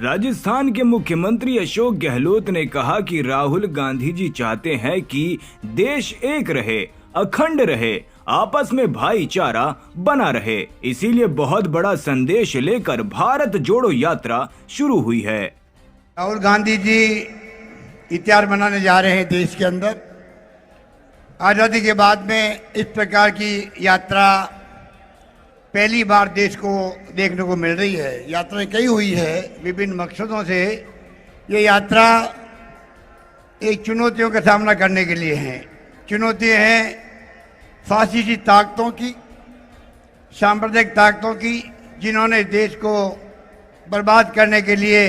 राजस्थान के मुख्यमंत्री अशोक गहलोत ने कहा कि राहुल गांधी जी चाहते हैं कि देश एक रहे, अखंड रहे, आपस में भाईचारा बना रहे। इसीलिए बहुत बड़ा संदेश लेकर भारत जोड़ो यात्रा शुरू हुई है। राहुल गांधी जी इतिहास बनाने जा रहे हैं देश के अंदर। आज़ादी के बाद में इस प्रकार की यात्रा पहली बार देश को देखने को मिल रही है। यात्राएं कई हुई है विभिन्न मकसदों से। ये यात्रा एक चुनौतियों का सामना करने के लिए है। चुनौतियां हैं फासिस्टी ताकतों की, सांप्रदायिक ताकतों की, जिन्होंने देश को बर्बाद करने के लिए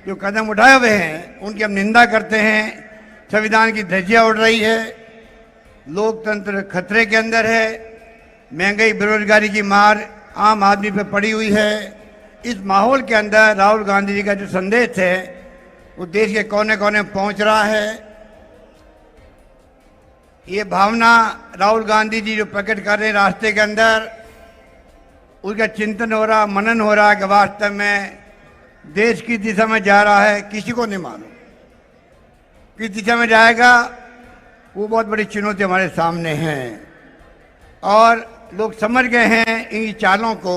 जो कदम उठाए हुए हैं उनकी हम निंदा करते हैं। संविधान की धज्जियां उड़ रही है, लोकतंत्र खतरे के अंदर है, महंगाई बेरोजगारी की मार आम आदमी पे पड़ी हुई है। इस माहौल के अंदर राहुल गांधी जी का जो संदेश है वो देश के कोने कोने में पहुंच रहा है। ये भावना राहुल गांधी जी जो प्रकट कर रहे हैं रास्ते के अंदर, उसका चिंतन हो रहा, मनन हो रहा कि वास्तव में देश किस दिशा में जा रहा है किसी को नहीं मालूम। किस दिशा में जाएगा वो बहुत बड़ी चुनौती हमारे सामने है। और लोग समझ गए हैं इन चालों को,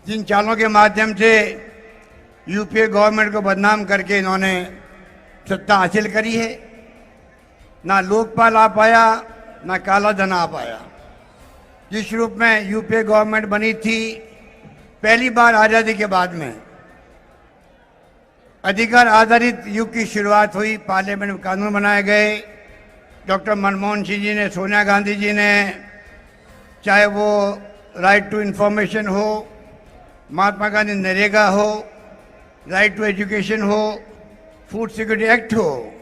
जिन चालों के माध्यम से यूपीए गवर्नमेंट को बदनाम करके इन्होंने सत्ता हासिल करी है। ना लोकपाल आ पाया, ना काला धन आ पाया। जिस रूप में यूपीए गवर्नमेंट बनी थी पहली बार आज़ादी के बाद में, अधिकार आधारित युग की शुरुआत हुई। पार्लियामेंट में कानून बनाए गए। डॉक्टर मनमोहन सिंह जी ने, सोनिया गांधी जी ने, चाहे वो राइट टू इंफॉर्मेशन हो, महात्मा गांधी नरेगा हो, राइट टू एजुकेशन हो, फूड सिक्योरिटी एक्ट हो,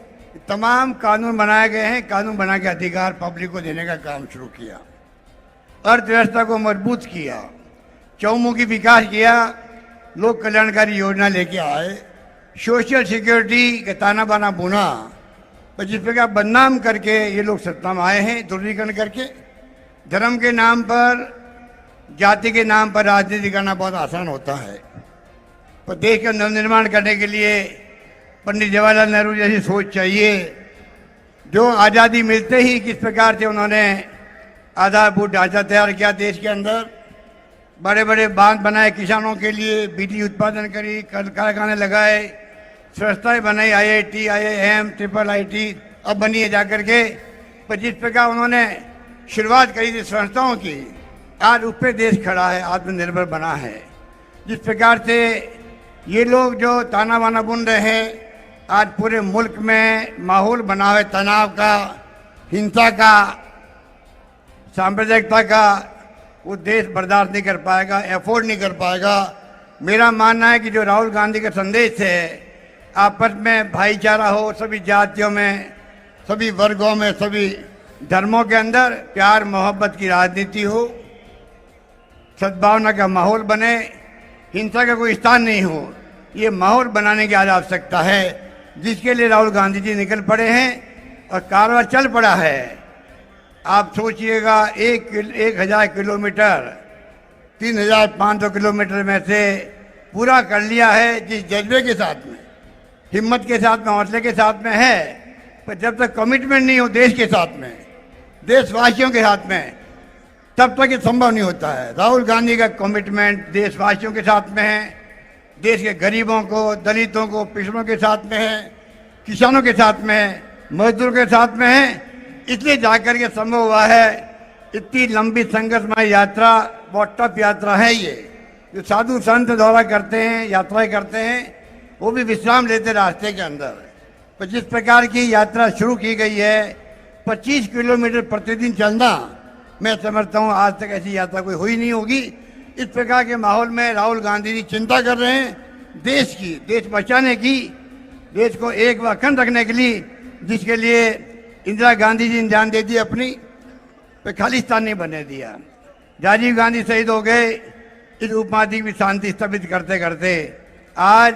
तमाम कानून बनाए गए हैं। कानून बना के अधिकार पब्लिक को देने का काम शुरू किया। अर्थव्यवस्था को मजबूत किया, चौमुखी विकास किया, लोक कल्याणकारी योजना लेके आए, सोशल सिक्योरिटी का ताना बाना बुना। पर जिस प्रकार बदनाम करके ये लोग सत्ता में आए हैं, ध्रुवीकरण करके, धर्म के नाम पर, जाति के नाम पर राजनीति करना बहुत आसान होता है। पर देश का नवनिर्माण करने के लिए पंडित जवाहरलाल नेहरू जैसी सोच चाहिए। जो आज़ादी मिलते ही किस प्रकार से उन्होंने आधारभूत ढांचा तैयार किया देश के अंदर, बड़े बड़े बांध बनाए किसानों के लिए, बिजली उत्पादन करी, कारखाने लगाए, संस्थाएं बनाई, IIT, IIM, IIIT अब बनी है जाकर के। पर जिस प्रकार उन्होंने शुरुआत करी थी संस्थाओं की, आज उस पर देश खड़ा है, आत्मनिर्भर बना है। जिस प्रकार से ये लोग जो ताना बाना बुन रहे हैं, आज पूरे मुल्क में माहौल बना है तनाव का, हिंसा का, सांप्रदायिकता का, वो देश बर्दाश्त नहीं कर पाएगा, एफोर्ड नहीं कर पाएगा। मेरा मानना है कि जो राहुल गांधी का संदेश है, आपस में भाईचारा हो, सभी जातियों में, सभी वर्गों में, सभी धर्मों के अंदर प्यार मोहब्बत की राजनीति हो, सद्भावना का माहौल बने, हिंसा का कोई स्थान नहीं हो, ये माहौल बनाने की आज आवश्यकता है, जिसके लिए राहुल गांधी जी निकल पड़े हैं और कारवां चल पड़ा है। आप सोचिएगा 1000 किलोमीटर 3500 किलोमीटर में से पूरा कर लिया है, जिस जज्बे के साथ में, हिम्मत के साथ में, हौसले के साथ में है। पर जब तक कमिटमेंट नहीं हो देश के साथ में, देशवासियों के साथ में, तब तक ये संभव नहीं होता है। राहुल गांधी का कमिटमेंट देशवासियों के साथ में है, देश के गरीबों को, दलितों को, पिछड़ों के साथ में है, किसानों के साथ में है, मजदूरों के साथ में है। इसलिए जाकर के संभव हुआ है। इतनी लंबी संघर्षमय यात्रा, बहुत टफ यात्रा है ये, जो साधु संत दौरा करते हैं, यात्राएं करते हैं, वो भी विश्राम लेते रास्ते के अंदर। पर जिस प्रकार की यात्रा शुरू की गई है, 25 किलोमीटर प्रतिदिन चलना, मैं समझता हूँ आज तक ऐसी यात्रा कोई हुई नहीं होगी। इस प्रकार के माहौल में राहुल गांधी जी चिंता कर रहे हैं देश की, देश बचाने की, देश को एक व अखंड रखने के लिए, जिसके लिए इंदिरा गांधी जी ने जान दे दी अपनी, पे खालिस्तान नहीं बनने दिया। राजीव गांधी शहीद हो गए, इस उपमहाद्वीप की शांति स्थापित करते करते। आज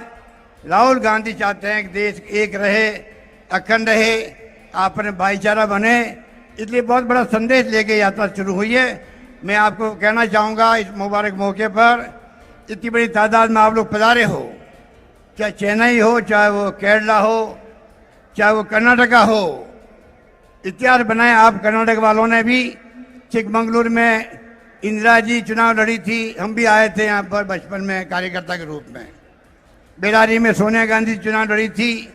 राहुल गांधी चाहते हैं कि देश एक रहे, अखंड रहे, आपस में भाईचारा बने। इसलिए बहुत बड़ा संदेश लेके यात्रा शुरू हुई है। मैं आपको कहना चाहूँगा इस मुबारक मौके पर, इतनी बड़ी तादाद में आप लोग पधारे हो, चाहे चेन्नई हो, चाहे वो केरला हो, चाहे वो कर्नाटका हो, इतिहास बनाया। आप कर्नाटक वालों ने भी चिकमंगलुरु में इंदिरा जी चुनाव लड़ी थी, हम भी आए थे यहाँ पर बचपन में कार्यकर्ता के रूप में। बेलारी में सोनिया गांधी चुनाव लड़ी थी,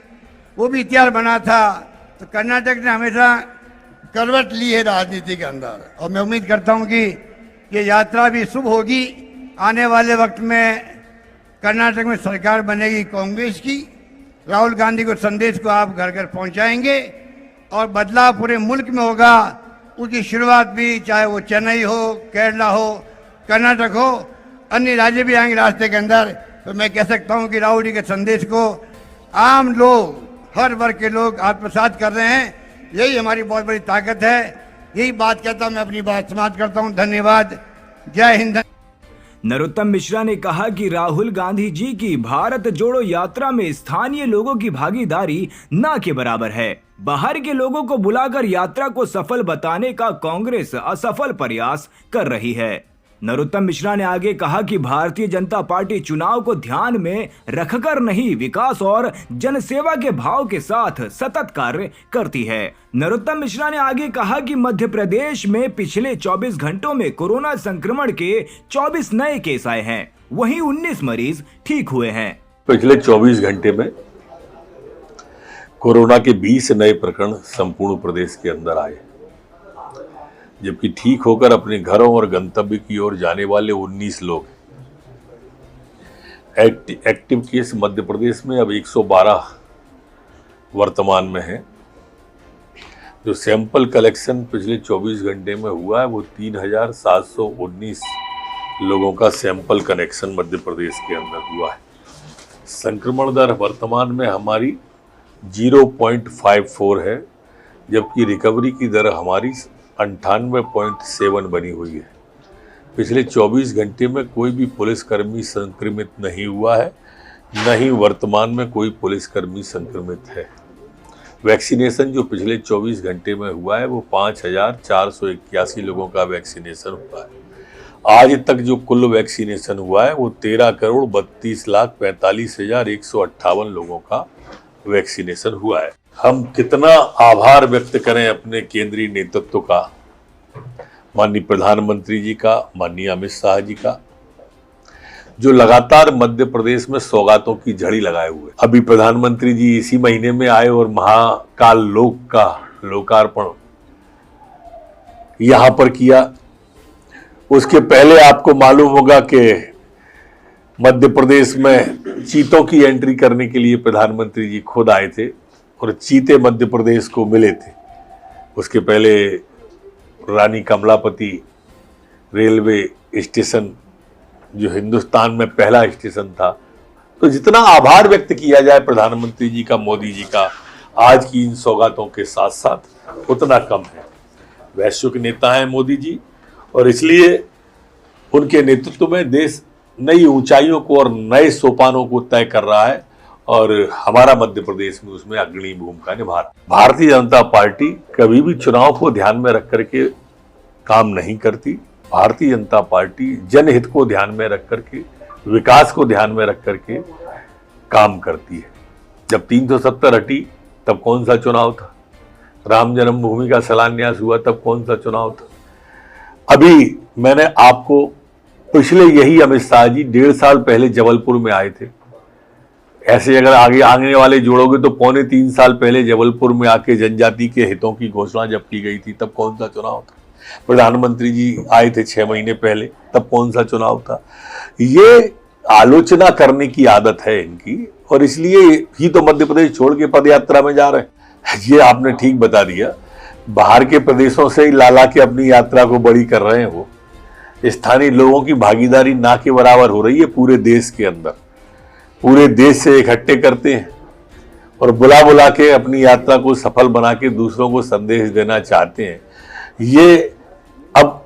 वो भी इतिहास बना था। तो कर्नाटक ने हमेशा करवट ली है राजनीति के अंदर, और मैं उम्मीद करता हूँ कि ये यात्रा भी शुभ होगी। आने वाले वक्त में कर्नाटक में सरकार बनेगी कांग्रेस की। राहुल गांधी को संदेश को आप घर घर पहुंचाएंगे और बदलाव पूरे मुल्क में होगा। उसकी शुरुआत भी चाहे वो चेन्नई हो, केरला हो, कर्नाटक हो, अन्य राज्य भी आएंगे रास्ते के अंदर। तो मैं कह सकता हूं कि राहुल जी के संदेश को आम लोग, हर वर्ग के लोग आत्मसात कर रहे हैं। यही हमारी बहुत बड़ी ताकत है। यही बात कहता हूं, मैं अपनी बात समाप्त करता हूं। धन्यवाद। जय हिंद। नरोत्तम मिश्रा ने कहा कि राहुल गांधी जी की भारत जोड़ो यात्रा में स्थानीय लोगों की भागीदारी न के बराबर है। बाहर के लोगों को बुलाकर यात्रा को सफल बताने का कांग्रेस असफल प्रयास कर रही है। नरोत्तम मिश्रा ने आगे कहा कि भारतीय जनता पार्टी चुनाव को ध्यान में रखकर नहीं, विकास और जनसेवा के भाव के साथ सतत कार्य करती है। नरोत्तम मिश्रा ने आगे कहा कि मध्य प्रदेश में पिछले 24 घंटों में कोरोना संक्रमण के 24 नए केस आए हैं, वहीं 19 मरीज ठीक हुए हैं। पिछले 24 घंटे में कोरोना के 20 नए प्रकरण संपूर्ण प्रदेश के अंदर आए, जबकि ठीक होकर अपने घरों और गंतव्य की ओर जाने वाले 19 लोग। एक्टिव केस मध्य प्रदेश में अब 112 वर्तमान में है। जो सैंपल कलेक्शन पिछले 24 घंटे में हुआ है वो 3719 लोगों का सैंपल कनेक्शन मध्य प्रदेश के अंदर हुआ है। संक्रमण दर वर्तमान में हमारी 0.54 है, जबकि रिकवरी की दर हमारी 98.7 बनी हुई है। पिछले 24 घंटे में कोई भी पुलिसकर्मी संक्रमित नहीं हुआ है, न ही वर्तमान में कोई पुलिसकर्मी संक्रमित है। वैक्सीनेशन जो पिछले 24 घंटे में हुआ है वो 5481 लोगों का वैक्सीनेशन हुआ है। आज तक जो कुल वैक्सीनेशन हुआ है वो 13,32,45,158 लोगों का वैक्सीनेशन हुआ है। हम कितना आभार व्यक्त करें अपने केंद्रीय नेतृत्व का, माननीय प्रधानमंत्री जी का, माननीय अमित शाह जी का, जो लगातार मध्य प्रदेश में सौगातों की झड़ी लगाए हुए। अभी प्रधानमंत्री जी इसी महीने में आए और महाकाल लोक का लोकार्पण यहां पर किया। उसके पहले आपको मालूम होगा कि मध्य प्रदेश में चीतों की एंट्री करने के लिए प्रधानमंत्री जी खुद आए थे और चीते मध्य प्रदेश को मिले थे। उसके पहले रानी कमलापति रेलवे स्टेशन जो हिंदुस्तान में पहला स्टेशन था। तो जितना आभार व्यक्त किया जाए प्रधानमंत्री जी का, मोदी जी का, आज की इन सौगातों के साथ साथ उतना कम है। वैश्विक नेता हैं मोदी जी और इसलिए उनके नेतृत्व में देश नई ऊंचाइयों को और नए सोपानों को तय कर रहा है और हमारा मध्य प्रदेश में उसमें अग्रणी भूमिका निभा रहा है। भारतीय जनता पार्टी कभी भी चुनाव को ध्यान में रख करके काम नहीं करती। भारतीय जनता पार्टी जनहित को ध्यान में रख करके, विकास को ध्यान में रख करके काम करती है। जब 370 हटी तब कौन सा चुनाव था? राम जन्मभूमि का शिलान्यास हुआ तब कौन सा चुनाव था? अभी मैंने आपको पिछले यही अमित शाह जी 1.5 साल पहले जबलपुर में आए थे। ऐसे अगर आगे आने वाले जोड़ोगे तो 3.25 साल पहले जबलपुर में आके जनजाति के हितों की घोषणा जब की गई थी तब कौन सा चुनाव था? प्रधानमंत्री जी आए थे 6 महीने पहले, तब कौन सा चुनाव था? ये आलोचना करने की आदत है इनकी और इसलिए ही तो मध्य प्रदेश छोड़ के पद यात्रा में जा रहे हैं। ये आपने ठीक बता दिया। बाहर के प्रदेशों से ही लाला के अपनी यात्रा को बड़ी कर रहे हैं वो। स्थानीय लोगों की भागीदारी ना के बराबर हो रही है पूरे देश के अंदर। पूरे देश से इकट्ठे करते हैं और बुला बुला के अपनी यात्रा को सफल बना के दूसरों को संदेश देना चाहते हैं। ये अब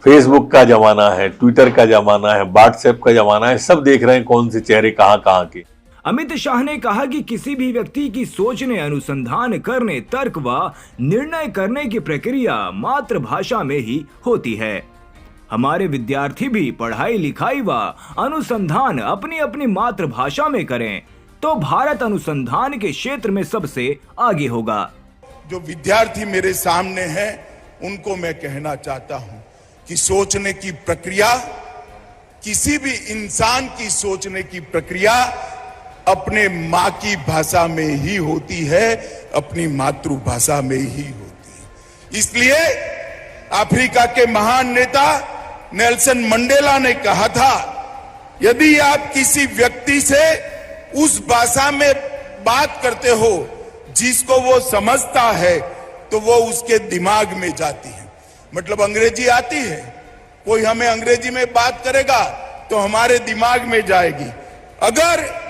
फेसबुक का जमाना है, ट्विटर का जमाना है, व्हाट्सएप का जमाना है, सब देख रहे हैं कौन से चेहरे कहां के। अमित शाह ने कहा कि किसी भी व्यक्ति की सोचने, अनुसंधान करने, तर्क व निर्णय करने की प्रक्रिया मातृभाषा में ही होती है। हमारे विद्यार्थी भी पढ़ाई लिखाई व अनुसंधान अपनी अपनी मातृभाषा में करें तो भारत अनुसंधान के क्षेत्र में सबसे आगे होगा। जो विद्यार्थी मेरे सामने हैं उनको मैं कहना चाहता हूं कि सोचने की प्रक्रिया, किसी भी इंसान की सोचने की प्रक्रिया अपने मां की भाषा में ही होती है, अपनी मातृभाषा में ही होती है। इसलिए अफ्रीका के महान नेता नेल्सन मंडेला ने कहा था, यदि आप किसी व्यक्ति से उस भाषा में बात करते हो जिसको वो समझता है तो वो उसके दिमाग में जाती है। मतलब अंग्रेजी आती है, कोई हमें अंग्रेजी में बात करेगा तो हमारे दिमाग में जाएगी। अगर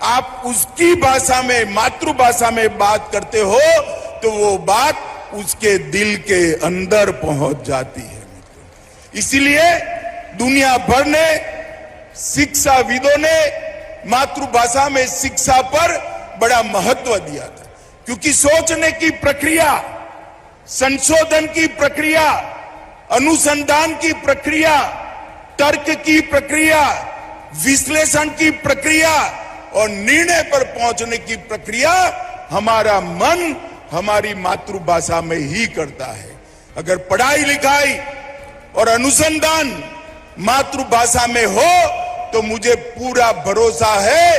आप उसकी भाषा में, मातृभाषा में बात करते हो तो वो बात उसके दिल के अंदर पहुंच जाती है। इसीलिए दुनिया भर ने, शिक्षाविदों ने मातृभाषा में शिक्षा पर बड़ा महत्व दिया था, क्योंकि सोचने की प्रक्रिया, संशोधन की प्रक्रिया, अनुसंधान की प्रक्रिया, तर्क की प्रक्रिया, विश्लेषण की प्रक्रिया और निर्णय पर पहुंचने की प्रक्रिया हमारा मन हमारी मातृभाषा में ही करता है। अगर पढ़ाई लिखाई और अनुसंधान मातृभाषा में हो तो मुझे पूरा भरोसा है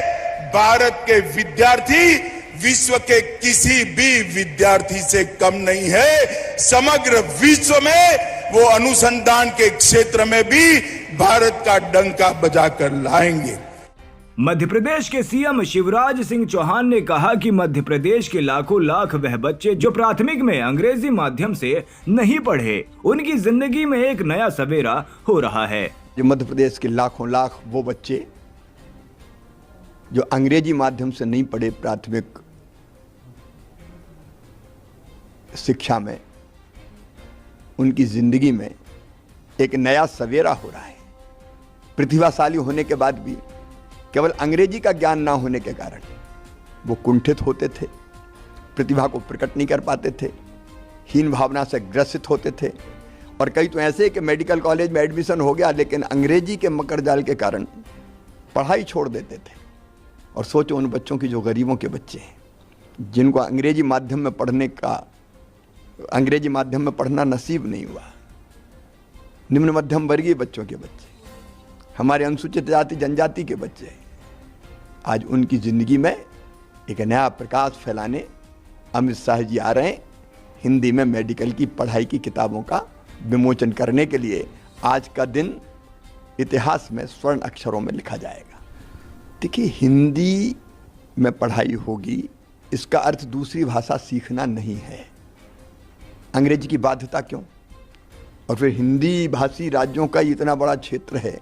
भारत के विद्यार्थी विश्व के किसी भी विद्यार्थी से कम नहीं है। समग्र विश्व में वो अनुसंधान के क्षेत्र में भी भारत का डंका बजाकर लाएंगे। मध्य प्रदेश के सीएम शिवराज सिंह चौहान ने कहा कि मध्य प्रदेश के लाखों लाख वह बच्चे जो प्राथमिक में अंग्रेजी माध्यम से नहीं पढ़े, उनकी जिंदगी में एक नया सवेरा हो रहा है। जो मध्य प्रदेश के लाखों लाख वो बच्चे जो अंग्रेजी माध्यम से नहीं पढ़े प्राथमिक शिक्षा में, उनकी जिंदगी में एक नया सवेरा हो रहा है। प्रतिभाशाली होने के बाद भी केवल अंग्रेजी का ज्ञान ना होने के कारण वो कुंठित होते थे, प्रतिभा को प्रकट नहीं कर पाते थे, हीन भावना से ग्रसित होते थे। और कई तो ऐसे कि मेडिकल कॉलेज में एडमिशन हो गया लेकिन अंग्रेजी के मकर जाल के कारण पढ़ाई छोड़ देते थे। और सोचो उन बच्चों की जो गरीबों के बच्चे हैं, जिनको अंग्रेजी माध्यम में पढ़ना नसीब नहीं हुआ, निम्न मध्यम वर्गीय बच्चों के बच्चे, हमारे अनुसूचित जाति जनजाति के बच्चे, आज उनकी जिंदगी में एक नया प्रकाश फैलाने अमित शाह जी आ रहे हैं। हिंदी में मेडिकल की पढ़ाई की किताबों का विमोचन करने के लिए आज का दिन इतिहास में स्वर्ण अक्षरों में लिखा जाएगा। देखिए, हिंदी में पढ़ाई होगी इसका अर्थ दूसरी भाषा सीखना नहीं है। अंग्रेजी की बाध्यता क्यों? और फिर हिंदी भाषी राज्यों का इतना बड़ा क्षेत्र है,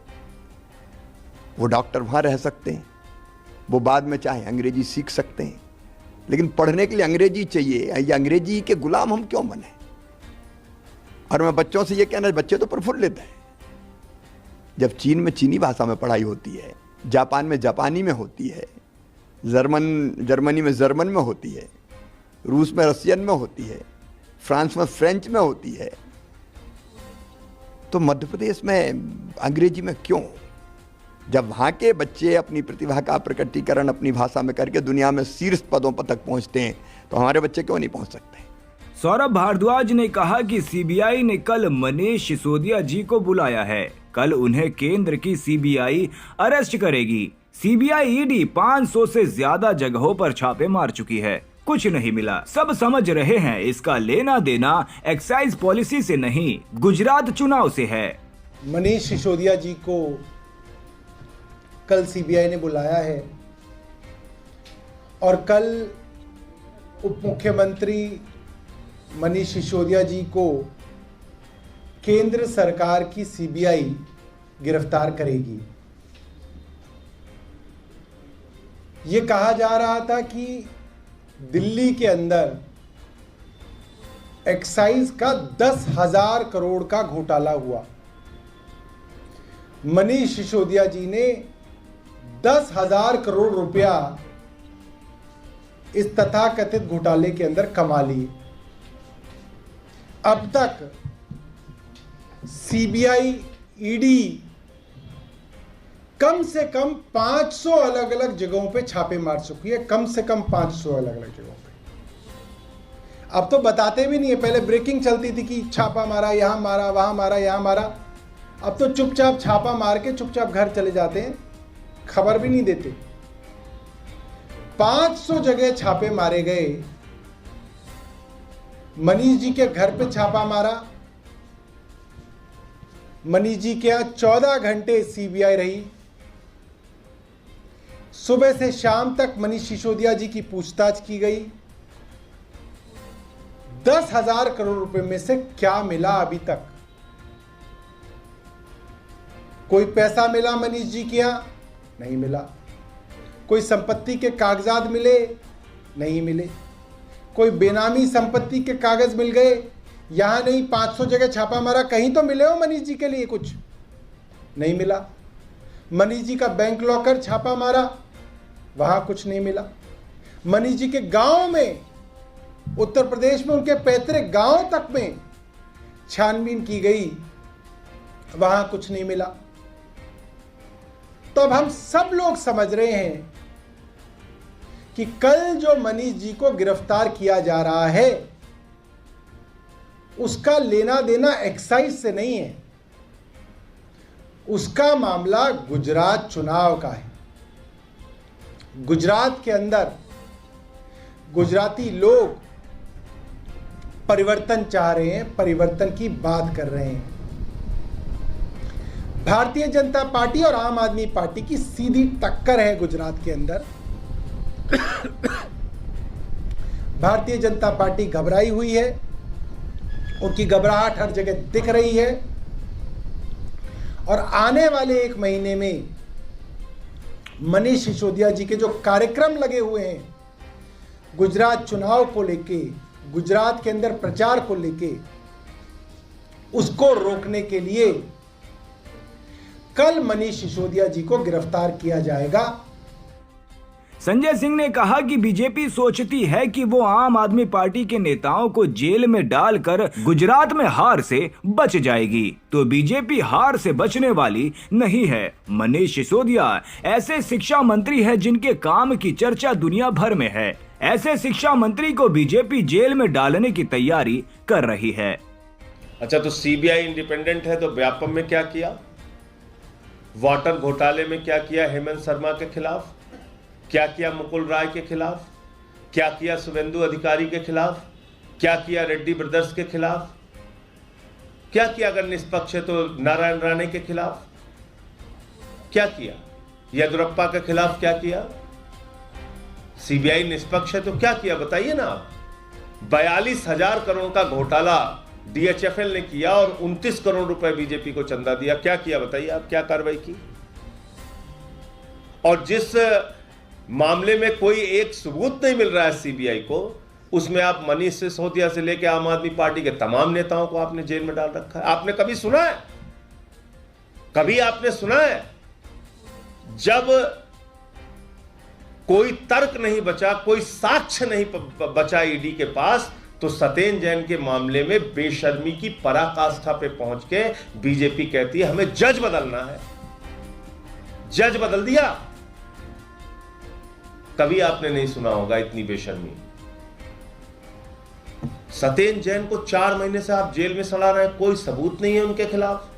वो डॉक्टर वहाँ रह सकते हैं, वो बाद में चाहे अंग्रेजी सीख सकते हैं, लेकिन पढ़ने के लिए अंग्रेजी चाहिए। या अंग्रेजी के गुलाम हम क्यों बने? और मैं बच्चों से ये कहना, बच्चे तो प्रफुल्लित हैं। जब चीन में चीनी भाषा में पढ़ाई होती है, जापान में जापानी में होती है, जर्मनी में जर्मन में होती है, रूस में रशियन में होती है, फ्रांस में फ्रेंच में होती है, तो मध्य प्रदेश में अंग्रेजी में क्यों? जब वहाँ के बच्चे अपनी प्रतिभा का प्रकटीकरण अपनी भाषा में करके दुनिया में शीर्ष पदों पर तक पहुँचते हैं, तो हमारे बच्चे क्यों नहीं पहुँच सकते? सौरभ भारद्वाज ने कहा कि सीबीआई ने कल मनीष सिसोदिया जी को बुलाया है। कल उन्हें केंद्र की सीबीआई अरेस्ट करेगी। सीबीआई ईडी 500 से ज्यादा जगहों पर छापे मार चुकी है, कुछ नहीं मिला। सब समझ रहे हैं इसका लेना देना एक्साइज पॉलिसी से नहीं, गुजरात चुनाव से है। मनीष सिसोदिया जी को कल सीबीआई ने बुलाया है और कल उप मुख्यमंत्री मनीष सिसोदिया जी को केंद्र सरकार की सीबीआई गिरफ्तार करेगी। ये कहा जा रहा था कि दिल्ली के अंदर एक्साइज का 10,000 करोड़ का घोटाला हुआ। मनीष सिसोदिया जी ने 10,000 करोड़ रुपया इस तथाकथित घोटाले के अंदर कमा लिए। अब तक सीबीआई ईडी कम से कम 500 अलग अलग जगहों पे छापे मार चुकी है, कम से कम 500 अलग अलग जगहों पे। अब तो बताते भी नहीं है, पहले ब्रेकिंग चलती थी कि छापा मारा, यहां मारा, वहां मारा, यहां मारा। अब तो चुपचाप छापा मार के चुपचाप घर चले जाते हैं, खबर भी नहीं देते। 500 जगह छापे मारे गए। मनीष जी के घर पे छापा मारा। मनीष जी के यहां 14 घंटे सीबीआई रही। सुबह से शाम तक मनीष सिसोदिया जी की पूछताछ की गई। 10,000 करोड़ रुपए में से क्या मिला अभी तक? कोई पैसा मिला मनीष जी के यहां? नहीं मिला। कोई संपत्ति के कागजात मिले? नहीं मिले। कोई बेनामी संपत्ति के कागज मिल गए? यहां नहीं, 500 जगह छापा मारा, कहीं तो मिले हो मनीष जी के लिए कुछ? नहीं मिला। मनीष जी का बैंक लॉकर छापा मारा, वहां कुछ नहीं मिला। मनीष जी के गांव में, उत्तर प्रदेश में उनके पैतृक गांव तक में छानबीन की गई, वहां कुछ नहीं मिला। तो अब हम सब लोग समझ रहे हैं कि कल जो मनीष जी को गिरफ्तार किया जा रहा है उसका लेना देना एक्साइज से नहीं है, उसका मामला गुजरात चुनाव का है। गुजरात के अंदर गुजराती लोग परिवर्तन चाह रहे हैं, परिवर्तन की बात कर रहे हैं। भारतीय जनता पार्टी और आम आदमी पार्टी की सीधी टक्कर है गुजरात के अंदर। भारतीय जनता पार्टी घबराई हुई है, उनकी घबराहट हर जगह दिख रही है और आने वाले 1 महीने में मनीष सिसोदिया जी के जो कार्यक्रम लगे हुए हैं गुजरात चुनाव को लेके, गुजरात के अंदर प्रचार को लेके, उसको रोकने के लिए कल मनीष सिसोदिया जी को गिरफ्तार किया जाएगा। संजय सिंह ने कहा कि बीजेपी सोचती है कि वो आम आदमी पार्टी के नेताओं को जेल में डालकर गुजरात में हार से बच जाएगी, तो बीजेपी हार से बचने वाली नहीं है। मनीष सिसोदिया ऐसे शिक्षा मंत्री हैं जिनके काम की चर्चा दुनिया भर में है। ऐसे शिक्षा मंत्री को बीजेपी जेल में डालने की तैयारी कर रही है। अच्छा, तो सीबीआई इंडिपेंडेंट है तो व्यापम में क्या किया, वाटर घोटाले में क्या किया हेमंत शर्मा के खिलाफ, क्या किया मुकुल राय के खिलाफ, क्या किया शुभेंदु अधिकारी के खिलाफ, क्या किया रेड्डी ब्रदर्स के खिलाफ, क्या किया अगर निष्पक्ष है तो नारायण राणे के खिलाफ, क्या किया येदुरप्पा के खिलाफ, क्या किया? सीबीआई निष्पक्ष है तो क्या किया बताइए ना आप। 42,000 करोड़ का घोटाला डीएचएफएल ने किया और 29 करोड़ रुपए बीजेपी को चंदा दिया, क्या किया बताइए आप, क्या कार्रवाई की? और जिस मामले में कोई एक सबूत नहीं मिल रहा है सीबीआई को, उसमें आप मनीष सिसोदिया से लेकर आम आदमी पार्टी के तमाम नेताओं को आपने जेल में डाल रखा है। आपने कभी सुना है, कभी आपने सुना है जब कोई तर्क नहीं बचा, कोई साक्ष्य नहीं बचा ईडी के पास, तो सत्येंद्र जैन के मामले में बेशर्मी की पराकाष्ठा पे पहुंच के बीजेपी कहती है हमें जज बदलना है, जज बदल दिया। कभी आपने नहीं सुना होगा इतनी बेशर्मी। सत्येंद्र जैन को 4 महीने से आप जेल में सड़ा रहे हैं, कोई सबूत नहीं है उनके खिलाफ।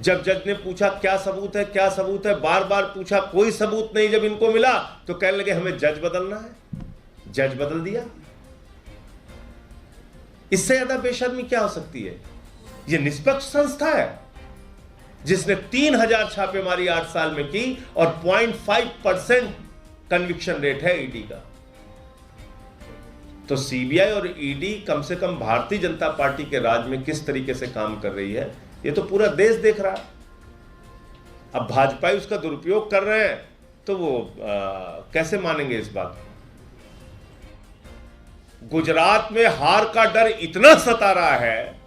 जब जज ने पूछा क्या सबूत है, क्या सबूत है, बार बार पूछा, कोई सबूत नहीं। जब इनको मिला तो कहने लगे हमें जज बदलना है, जज बदल दिया। इससे ज्यादा बेशर्मी क्या हो सकती है? यह निष्पक्ष संस्था है जिसने 3,000 छापेमारी 8 साल में की और 0.5% कन्विक्शन रेट है ईडी का। तो सीबीआई और ईडी कम से कम भारतीय जनता पार्टी के राज में किस तरीके से काम कर रही है, ये तो पूरा देश देख रहा है। अब भाजपाई उसका दुरुपयोग कर रहे हैं तो वो कैसे मानेंगे इस बात को? गुजरात में हार का डर इतना सता रहा है,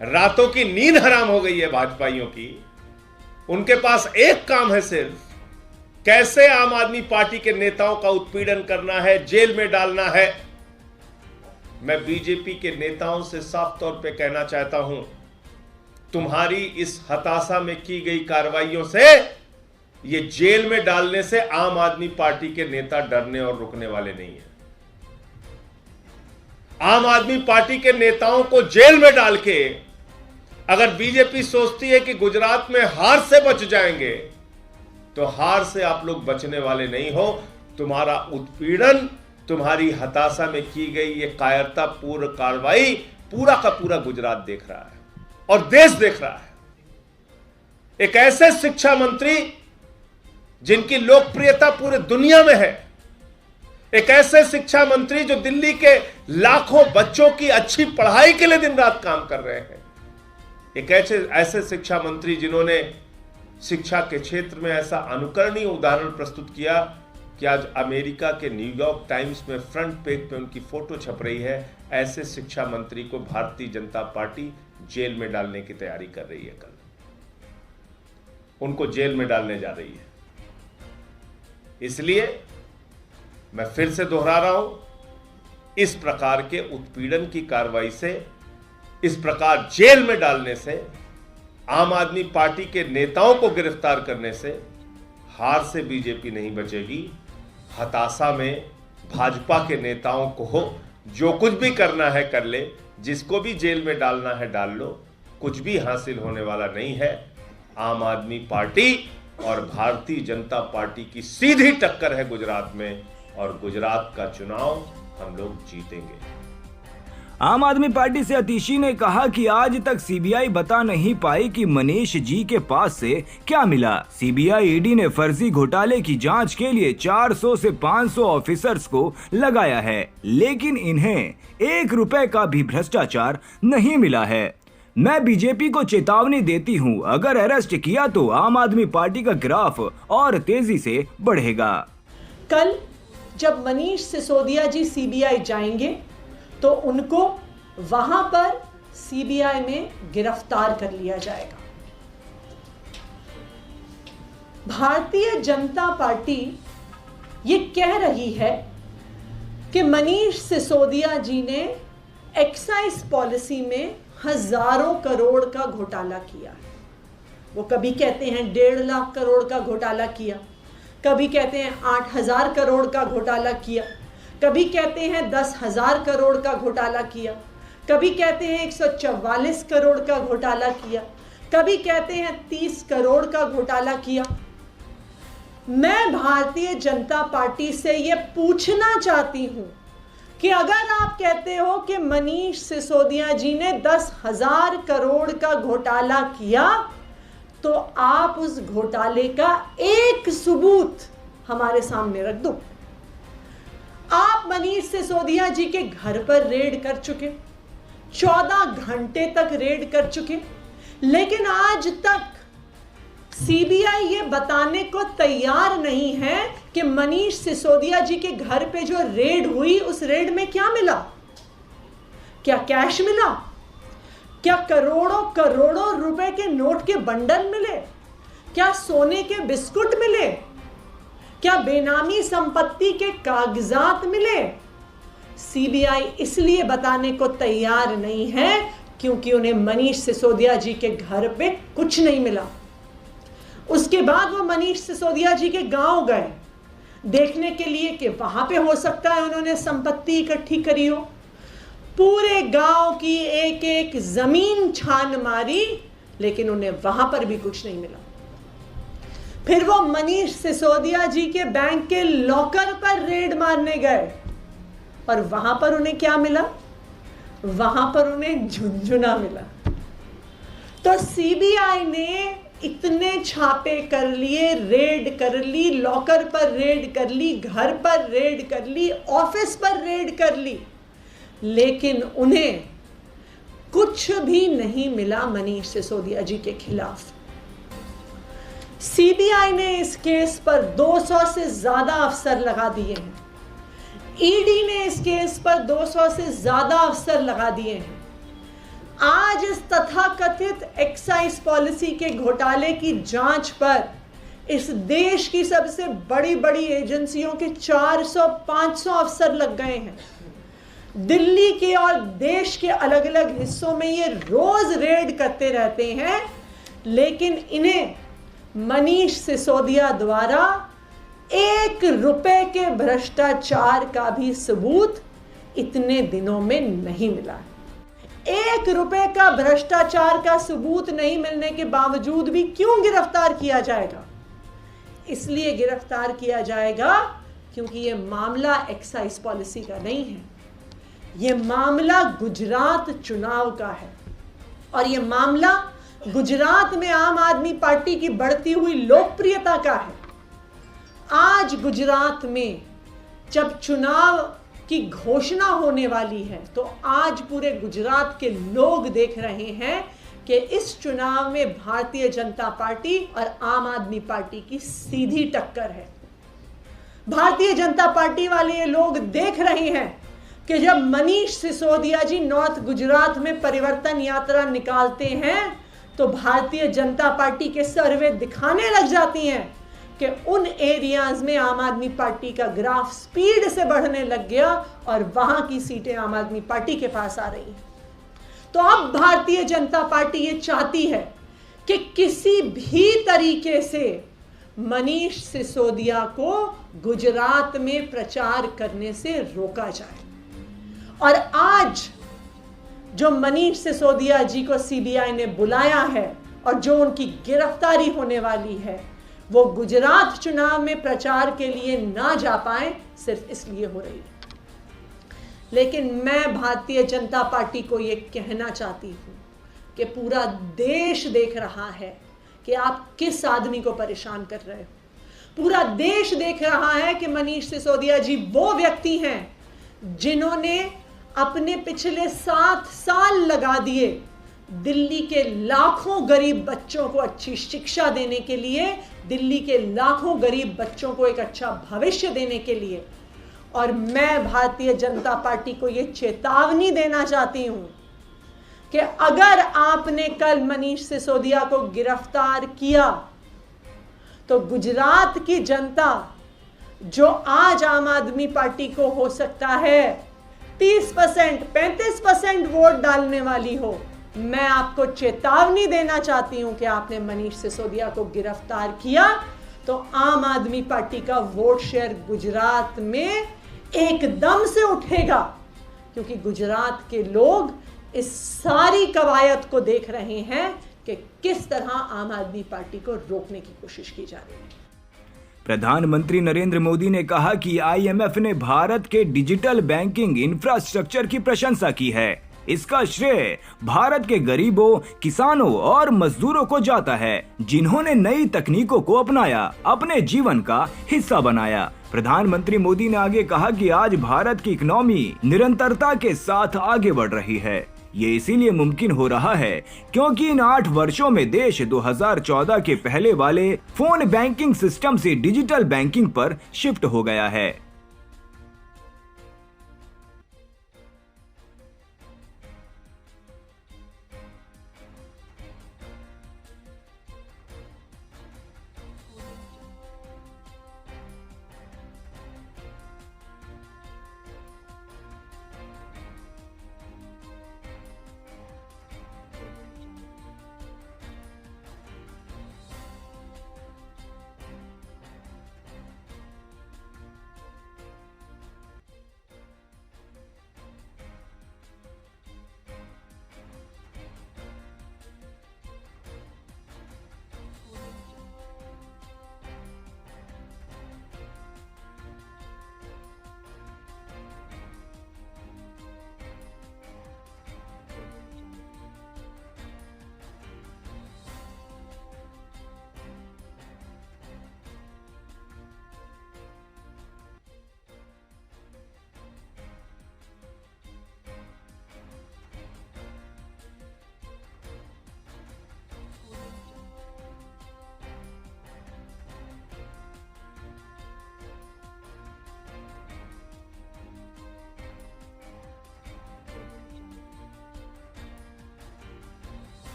रातों की नींद हराम हो गई है भाजपाइयों की। उनके पास एक काम है सिर्फ, कैसे आम आदमी पार्टी के नेताओं का उत्पीड़न करना है, जेल में डालना है। मैं बीजेपी के नेताओं से साफ तौर पे कहना चाहता हूं, तुम्हारी इस हताशा में की गई कार्रवाइयों से, ये जेल में डालने से आम आदमी पार्टी के नेता डरने और रुकने वाले नहीं है। आम आदमी पार्टी के नेताओं को जेल में डाल के अगर बीजेपी सोचती है कि गुजरात में हार से बच जाएंगे, तो हार से आप लोग बचने वाले नहीं हो। तुम्हारा उत्पीड़न, तुम्हारी हताशा में की गई ये कायरतापूर्ण कार्रवाई पूरा का पूरा गुजरात देख रहा है और देश देख रहा है। एक ऐसे शिक्षा मंत्री जिनकी लोकप्रियता पूरे दुनिया में है, एक ऐसे शिक्षा मंत्री जो दिल्ली के लाखों बच्चों की अच्छी पढ़ाई के लिए दिन रात काम कर रहे हैं, एक ऐसे शिक्षा मंत्री जिन्होंने शिक्षा के क्षेत्र में ऐसा अनुकरणीय उदाहरण प्रस्तुत किया कि आज अमेरिका के न्यूयॉर्क टाइम्स में फ्रंट पेज पे उनकी फोटो छप रही है। ऐसे शिक्षा मंत्री को भारतीय जनता पार्टी जेल में डालने की तैयारी कर रही है। कल उनको जेल में डालने जा रही है। इसलिए मैं फिर से दोहरा रहा हूं, इस प्रकार के उत्पीड़न की कार्रवाई से, इस प्रकार जेल में डालने से, आम आदमी पार्टी के नेताओं को गिरफ्तार करने से हार से बीजेपी नहीं बचेगी। हताशा में भाजपा के नेताओं को जो कुछ भी करना है कर ले, जिसको भी जेल में डालना है डाल लो, कुछ भी हासिल होने वाला नहीं है। आम आदमी पार्टी और भारतीय जनता पार्टी की सीधी टक्कर है गुजरात में, और गुजरात का चुनाव हम लोग जीतेंगे। आम आदमी पार्टी से अतिशी ने कहा कि आज तक सीबीआई बता नहीं पाई कि मनीष जी के पास से क्या मिला। सीबीआई ईडी ने फर्जी घोटाले की जांच के लिए 400 से 500 ऑफिसर्स को लगाया है, लेकिन इन्हें 1 रुपए का भी भ्रष्टाचार नहीं मिला है। मैं बीजेपी को चेतावनी देती हूं, अगर अरेस्ट किया तो आम आदमी पार्टी का ग्राफ और तेजी से बढ़ेगा। कल जब मनीष सिसोदिया जी सीबीआई जाएंगे तो उनको वहां पर सीबीआई में गिरफ्तार कर लिया जाएगा। भारतीय जनता पार्टी ये कह रही है कि मनीष सिसोदिया जी ने एक्साइज पॉलिसी में हजारों करोड़ का घोटाला किया है। वो कभी कहते हैं 1.5 लाख करोड़ का घोटाला किया, कभी कहते हैं 8,000 करोड़ का घोटाला किया, कभी कहते हैं 10,000 करोड़ का घोटाला किया, कभी कहते हैं 144 करोड़ का घोटाला किया, कभी कहते हैं 30 करोड़ का घोटाला किया। मैं भारतीय जनता पार्टी से ये पूछना चाहती हूं कि अगर आप कहते हो कि मनीष सिसोदिया जी ने 10,000 करोड़ का घोटाला किया, तो आप उस घोटाले का एक सबूत हमारे सामने रख दो। आप मनीष सिसोदिया जी के घर पर रेड कर चुके, 14 घंटे तक रेड कर चुके, लेकिन आज तक सीबीआई ये बताने को तैयार नहीं है कि मनीष सिसोदिया जी के घर पे जो रेड हुई, उस रेड में क्या मिला। क्या कैश मिला? क्या करोड़ों करोड़ों रुपए के नोट के बंडल मिले? क्या सोने के बिस्कुट मिले? क्या बेनामी संपत्ति के कागजात मिले? सीबीआई इसलिए बताने को तैयार नहीं है क्योंकि उन्हें मनीष सिसोदिया जी के घर पे कुछ नहीं मिला। उसके बाद वो मनीष सिसोदिया जी के गांव गए देखने के लिए कि वहां पे हो सकता है उन्होंने संपत्ति इकट्ठी करी हो। पूरे गांव की एक एक जमीन छान मारी, लेकिन उन्हें वहां पर भी कुछ नहीं मिला। फिर वो मनीष सिसोदिया जी के बैंक के लॉकर पर रेड मारने गए और वहां पर उन्हें क्या मिला? वहां पर उन्हें झुनझुना मिला। तो सीबीआई ने इतने छापे कर लिए, रेड कर ली, लॉकर पर रेड कर ली, घर पर रेड कर ली, ऑफिस पर रेड कर ली, लेकिन उन्हें कुछ भी नहीं मिला मनीष सिसोदिया जी के खिलाफ। सीबीआई ने इस केस पर 200 से ज्यादा अफसर लगा दिए हैं। ईडी ने इस केस पर 200 से ज्यादा अफसर लगा दिए हैं। आज इस तथाकथित एक्साइज पॉलिसी के घोटाले की जांच पर इस देश की सबसे बड़ी बड़ी एजेंसियों के 400-500 अफसर लग गए हैं। दिल्ली के और देश के अलग अलग हिस्सों में ये रोज रेड करते रहते हैं, लेकिन इन्हें मनीष सिसोदिया द्वारा 1 रुपए के भ्रष्टाचार का भी सबूत इतने दिनों में नहीं मिला। 1 रुपए का भ्रष्टाचार का सबूत नहीं मिलने के बावजूद भी क्यों गिरफ्तार किया जाएगा? इसलिए गिरफ्तार किया जाएगा क्योंकि यह मामला एक्साइज पॉलिसी का नहीं है, यह मामला गुजरात चुनाव का है। और यह मामला गुजरात में आम आदमी पार्टी की बढ़ती हुई लोकप्रियता का है। आज गुजरात में जब चुनाव की घोषणा होने वाली है तो आज पूरे गुजरात के लोग देख रहे हैं कि इस चुनाव में भारतीय जनता पार्टी और आम आदमी पार्टी की सीधी टक्कर है। भारतीय जनता पार्टी वाले लोग देख रहे हैं कि जब मनीष सिसोदिया जी नॉर्थ गुजरात में परिवर्तन यात्रा निकालते हैं तो भारतीय जनता पार्टी के सर्वे दिखाने लग जाती हैं कि उन एरियाज में आम आदमी पार्टी का ग्राफ स्पीड से बढ़ने लग गया और वहां की सीटें आम आदमी पार्टी के पास आ रही हैं। तो अब भारतीय जनता पार्टी ये चाहती है कि किसी भी तरीके से मनीष सिसोदिया को गुजरात में प्रचार करने से रोका जाए। और आज जो मनीष सिसोदिया जी को सीबीआई ने बुलाया है और जो उनकी गिरफ्तारी होने वाली है, वो गुजरात चुनाव में प्रचार के लिए ना जा पाए सिर्फ इसलिए हो रही है। लेकिन मैं भारतीय जनता पार्टी को ये कहना चाहती हूँ कि पूरा देश देख रहा है कि आप किस आदमी को परेशान कर रहे हो। पूरा देश देख रहा है कि मनीष सिसोदिया जी वो व्यक्ति हैं जिन्होंने अपने पिछले 7 साल लगा दिए दिल्ली के लाखों गरीब बच्चों को अच्छी शिक्षा देने के लिए, दिल्ली के लाखों गरीब बच्चों को एक अच्छा भविष्य देने के लिए। और मैं भारतीय जनता पार्टी को यह चेतावनी देना चाहती हूं कि अगर आपने कल मनीष सिसोदिया को गिरफ्तार किया तो गुजरात की जनता, जो आज आम आदमी पार्टी को हो सकता है 30%, 35% वोट डालने वाली हो, मैं आपको चेतावनी देना चाहती हूं कि आपने मनीष सिसोदिया को गिरफ्तार किया तो आम आदमी पार्टी का वोट शेयर गुजरात में एकदम से उठेगा, क्योंकि गुजरात के लोग इस सारी कवायद को देख रहे हैं कि किस तरह आम आदमी पार्टी को रोकने की कोशिश की जा रही है। प्रधानमंत्री नरेंद्र मोदी ने कहा कि आईएमएफ ने भारत के डिजिटल बैंकिंग इंफ्रास्ट्रक्चर की प्रशंसा की है। इसका श्रेय भारत के गरीबों, किसानों और मजदूरों को जाता है, जिन्होंने नई तकनीकों को अपनाया, अपने जीवन का हिस्सा बनाया। प्रधानमंत्री मोदी ने आगे कहा कि आज भारत की इकोनॉमी निरंतरता के साथ आगे बढ़ रही है। ये इसीलिए मुमकिन हो रहा है क्योंकि इन 8 वर्षों में देश 2014 के पहले वाले फोन बैंकिंग सिस्टम से डिजिटल बैंकिंग पर शिफ्ट हो गया है।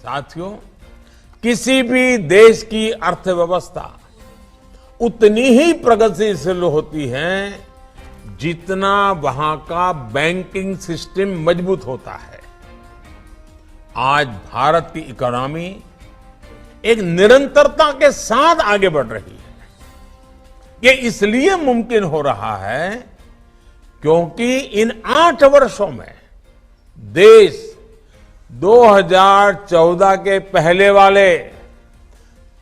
साथियों, किसी भी देश की अर्थव्यवस्था उतनी ही प्रगतिशील होती है जितना वहां का बैंकिंग सिस्टम मजबूत होता है। आज भारत की इकोनॉमी एक निरंतरता के साथ आगे बढ़ रही है। ये इसलिए मुमकिन हो रहा है क्योंकि इन 8 वर्षों में देश 2014 के पहले वाले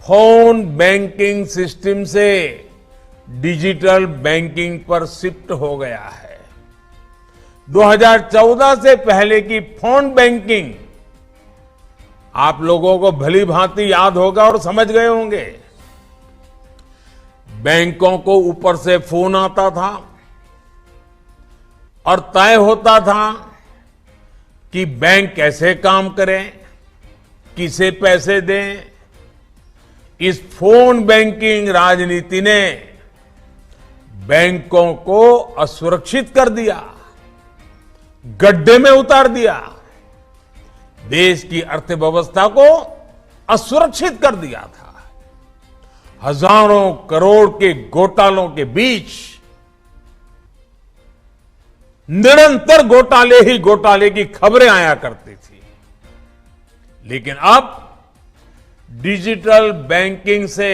फोन बैंकिंग सिस्टम से डिजिटल बैंकिंग पर शिफ्ट हो गया है। 2014 से पहले की फोन बैंकिंग आप लोगों को भली भांति याद होगा और समझ गए होंगे। बैंकों को ऊपर से फोन आता था और तय होता था कि बैंक कैसे काम करें, किसे पैसे दें। इस फोन बैंकिंग राजनीति ने बैंकों को असुरक्षित कर दिया, गड्ढे में उतार दिया, देश की अर्थव्यवस्था को असुरक्षित कर दिया था। हजारों करोड़ के घोटालों के बीच निरंतर घोटाले ही घोटाले की खबरें आया करती थी। लेकिन अब डिजिटल बैंकिंग से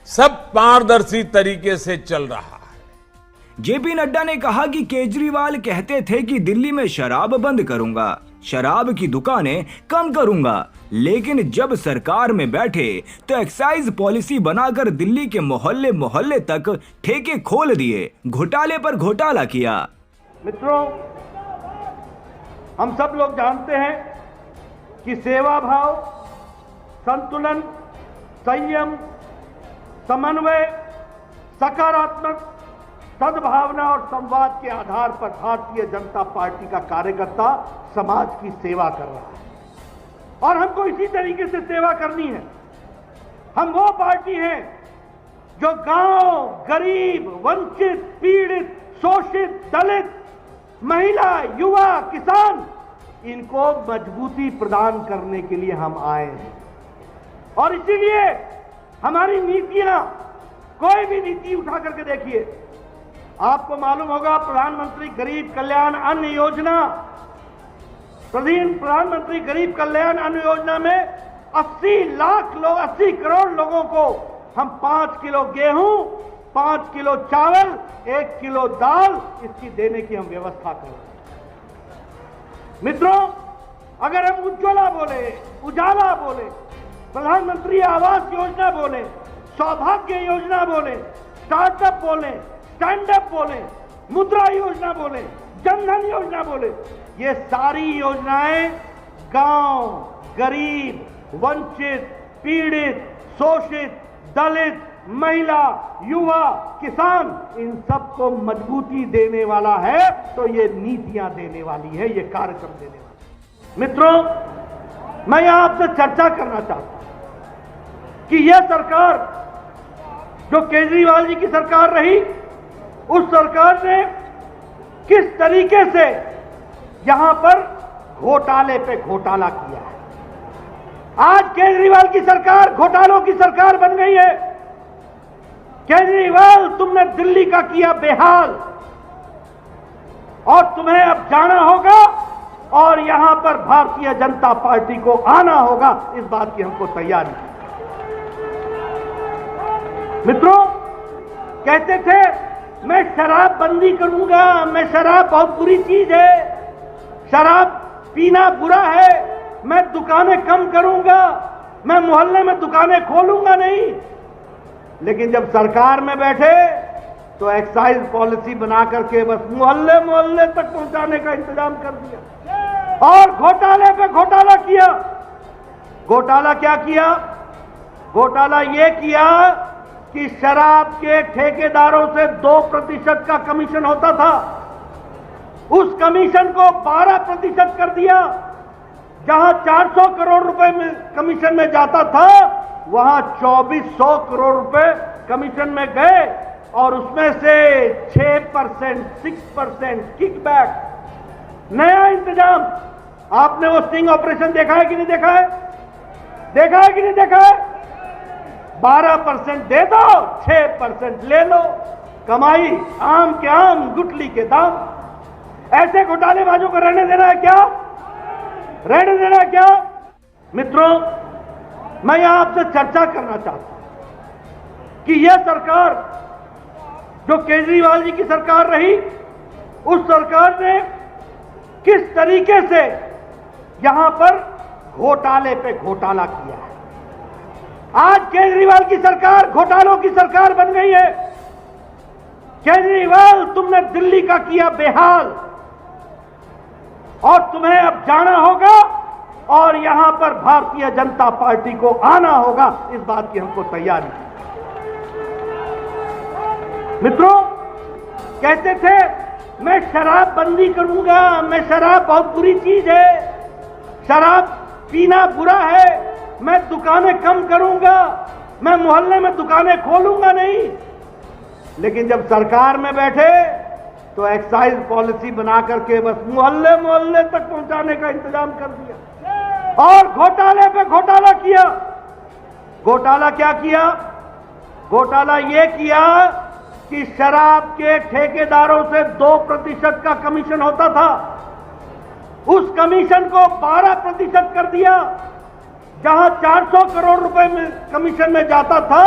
सब पारदर्शी तरीके से चल रहा है। जेपी नड्डा ने कहा कि केजरीवाल कहते थे कि दिल्ली में शराब बंद करूंगा, शराब की दुकानें कम करूंगा, लेकिन जब सरकार में बैठे तो एक्साइज पॉलिसी बनाकर दिल्ली के मोहल्ले मोहल्ले तक ठेके खोल दिए, घोटाले पर घोटाला किया। मित्रों, हम सब लोग जानते हैं कि सेवा भाव, संतुलन, संयम, समन्वय, सकारात्मक सद्भावना और संवाद के आधार पर भारतीय जनता पार्टी का कार्यकर्ता समाज की सेवा कर रहा है और हमको इसी तरीके से सेवा करनी है। हम वो पार्टी हैं जो गांव, गरीब, वंचित, पीड़ित, शोषित, दलित, महिला, युवा, किसान, इनको मजबूती प्रदान करने के लिए हम आए हैं। और इसीलिए हमारी नीतियां, कोई भी नीति उठा करके देखिए, आपको मालूम होगा प्रधानमंत्री गरीब कल्याण अन्न योजना, प्रधानमंत्री गरीब कल्याण अन्न योजना में 80 लाख लोग, 80 करोड़ लोगों को हम 5 किलो गेहूं, 5 किलो चावल, 1 किलो दाल इसकी देने की हम व्यवस्था कर रहे हैं। मित्रों, अगर हम उज्ज्वला बोले, उजाला बोले, प्रधानमंत्री आवास योजना बोले, सौभाग्य योजना बोले, स्टार्टअप बोले, स्टैंड अप बोले, मुद्रा योजना बोले, जनधन योजना बोले, ये सारी योजनाएं गांव, गरीब, वंचित, पीड़ित, शोषित, दलित, महिला, युवा, किसान, इन सबको मजबूती देने वाला है। तो ये नीतियां देने वाली है, ये कार्यक्रम देने वाला है। मित्रों, मैं यहां आपसे चर्चा करना चाहता हूं कि यह सरकार जो केजरीवाल जी की सरकार रही, उस सरकार ने किस तरीके से यहां पर घोटाले पे घोटाला किया है। आज केजरीवाल की सरकार घोटालों की सरकार बन गई है। केजरीवाल, तुमने दिल्ली का किया बेहाल और तुम्हें अब जाना होगा और यहां पर भारतीय जनता पार्टी को आना होगा, इस बात की हमको तैयारी है। मित्रों, कहते थे मैं शराब बंदी करूंगा, मैं शराब बहुत बुरी चीज है, शराब पीना बुरा है, मैं दुकानें कम करूंगा, मैं मोहल्ले में दुकानें खोलूंगा नहीं। लेकिन जब सरकार में बैठे तो एक्साइज पॉलिसी बना करके बस मोहल्ले मोहल्ले तक पहुंचाने का इंतजाम कर दिया और घोटाले पे घोटाला किया। घोटाला क्या किया? घोटाला ये किया कि शराब के ठेकेदारों से 2% का कमीशन होता था, उस कमीशन को 12% कर दिया। जहां 400 करोड़ रुपए में कमीशन में जाता था, वहां 2400 करोड़ रुपए कमीशन में गए और उसमें से 6%, 6% किकबैक। नया इंतजाम, आपने वो स्टिंग ऑपरेशन देखा है कि नहीं देखा है? देखा है कि नहीं देखा है? 12% दे दो, 6% ले लो, कमाई आम के आम गुठली के दाम। ऐसे घोटालेबाजों को रहने देना है क्या? रहने देना है क्या? मित्रों, मैं यहां आपसे चर्चा करना चाहता हूं कि यह सरकार जो केजरीवाल जी की सरकार रही, उस सरकार ने किस तरीके से यहां पर घोटाले पे घोटाला किया है। आज केजरीवाल की सरकार घोटालों की सरकार बन गई है। केजरीवाल, तुमने दिल्ली का किया बेहाल और तुम्हें अब जाना होगा और यहां पर भारतीय जनता पार्टी को आना होगा, इस बात की हमको तैयारी है। मित्रों, कहते थे मैं शराब बंदी करूंगा, मैं शराब बहुत बुरी चीज है, शराब पीना बुरा है, मैं दुकानें कम करूंगा, मैं मोहल्ले में दुकानें खोलूंगा नहीं। लेकिन जब सरकार में बैठे तो एक्साइज पॉलिसी बना करके बस मोहल्ले मोहल्ले तक पहुंचाने का इंतजाम कर दिया और घोटाले पे घोटाला किया। घोटाला क्या किया? घोटाला ये किया कि शराब के ठेकेदारों से 2% का कमीशन होता था, उस कमीशन को 12% कर दिया। जहां 400 करोड़ रुपए में कमीशन में जाता था,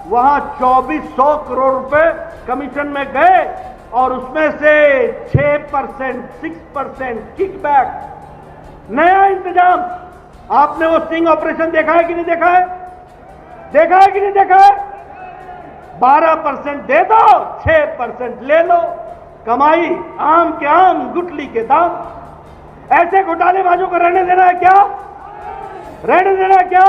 वहां 2400 करोड़ रुपए कमीशन में गए और उसमें से 6% किकबैक। नया इंतजाम। आपने वो स्टिंग ऑपरेशन देखा है कि नहीं देखा है? देखा है कि नहीं देखा है? 12% दे दो, 6% ले लो, कमाई आम के आम गुठली के दाम। ऐसे घोटालेबाजों को रहने देना है क्या? रहने देना है क्या?